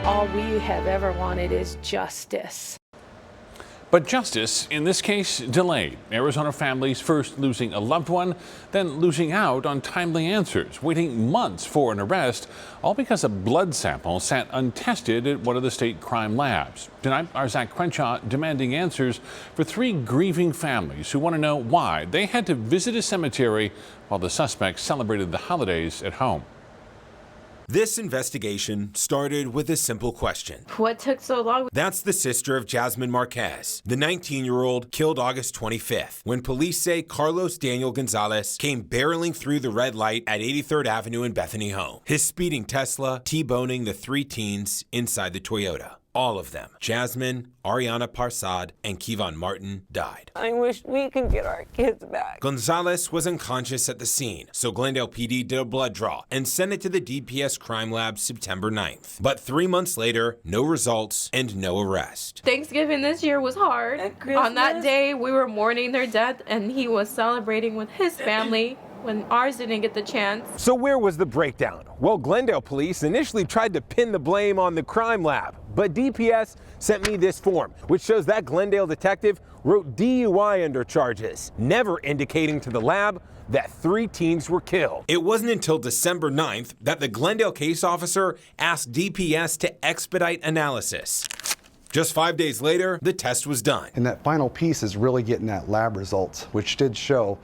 all we have ever wanted is justice. But justice, in this case, delayed. Arizona families first losing a loved one, then losing out on timely answers, waiting months for an arrest, all because a blood sample sat untested at one of the state crime labs. Tonight, our Zach Crenshaw demanding answers for 3 grieving families who want to know why they had to visit a cemetery while the suspects celebrated the holidays at home. This investigation started with a simple question. What took so long? That's the sister of Jasmine Marquez, the 19-year-old killed August 25th, when police say Carlos Daniel Gonzalez came barreling through the red light at 83rd Avenue in Bethany home. His speeding Tesla T-boning the 3 teens inside the Toyota. All of them, Jasmine, Ariana Parsad, and Kevon Martin, died. I wish we could get our kids back. Gonzalez was unconscious at the scene, so Glendale PD did a blood draw and sent it to the DPS crime lab September 9th. But 3 months later, no results and no arrest. Thanksgiving this year was hard. On that day, we were mourning their death, and he was celebrating with his family when ours didn't get the chance. So where was the breakdown? Well, Glendale police initially tried to pin the blame on the crime lab, but DPS sent me this form, which shows that Glendale detective wrote DUI under charges, never indicating to the lab that 3 teens were killed. It wasn't until December 9th that the Glendale case officer asked DPS to expedite analysis. Just 5 days later, the test was done. And that final piece is really getting that lab results, which did show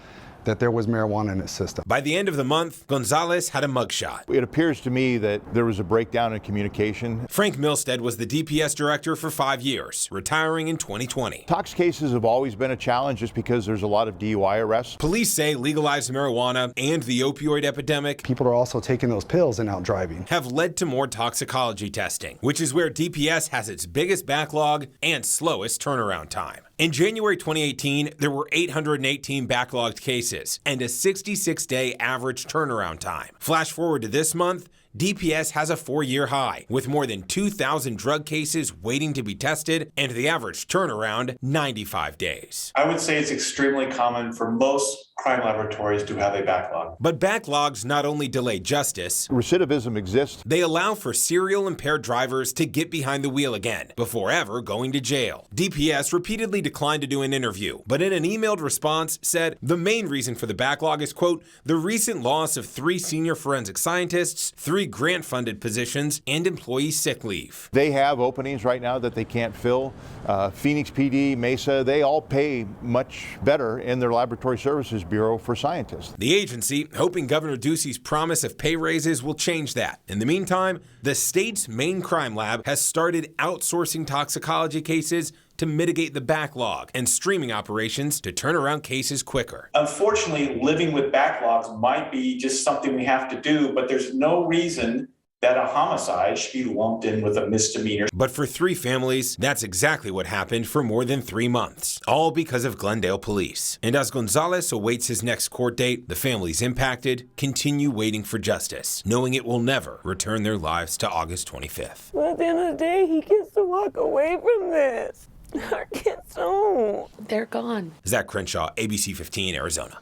that there was marijuana in his system. By the end of the month, Gonzalez had a mugshot. It appears to me that there was a breakdown in communication. Frank Milstead was the DPS director for 5 years, retiring in 2020. Tox cases have always been a challenge just because there's a lot of DUI arrests. Police say legalized marijuana and the opioid epidemic, People are also taking those pills and out driving. have led to more toxicology testing, which is where DPS has its biggest backlog and slowest turnaround time. In January 2018, there were 818 backlogged cases and a 66-day average turnaround time. Flash forward to this month, DPS has a 4-year high, with more than 2,000 drug cases waiting to be tested and the average turnaround 95 days. I would say it's extremely common for most crime laboratories to have a backlog. But backlogs not only delay justice, Recidivism exists. they allow for serial impaired drivers to get behind the wheel again before ever going to jail. DPS repeatedly declined to do an interview, but in an emailed response said the main reason for the backlog is, quote, the recent loss of 3 senior forensic scientists, 3 grant-funded positions, and employee sick leave. They have openings right now that they can't fill. Phoenix PD, Mesa, they all pay much better in their Laboratory Services Bureau for scientists. The agency, hoping Governor Ducey's promise of pay raises will change that. In the meantime, the state's main crime lab has started outsourcing toxicology cases to mitigate the backlog and streaming operations to turn around cases quicker. Unfortunately, living with backlogs might be just something we have to do, but there's no reason that a homicide should be lumped in with a misdemeanor. But for 3 families, that's exactly what happened for more than 3 months, all because of Glendale police. And as Gonzalez awaits his next court date, the families impacted continue waiting for justice, knowing it will never return their lives to August 25th. But at the end of the day, he gets to walk away from this. Our kids don't. They're gone. Zach Crenshaw, ABC 15, Arizona.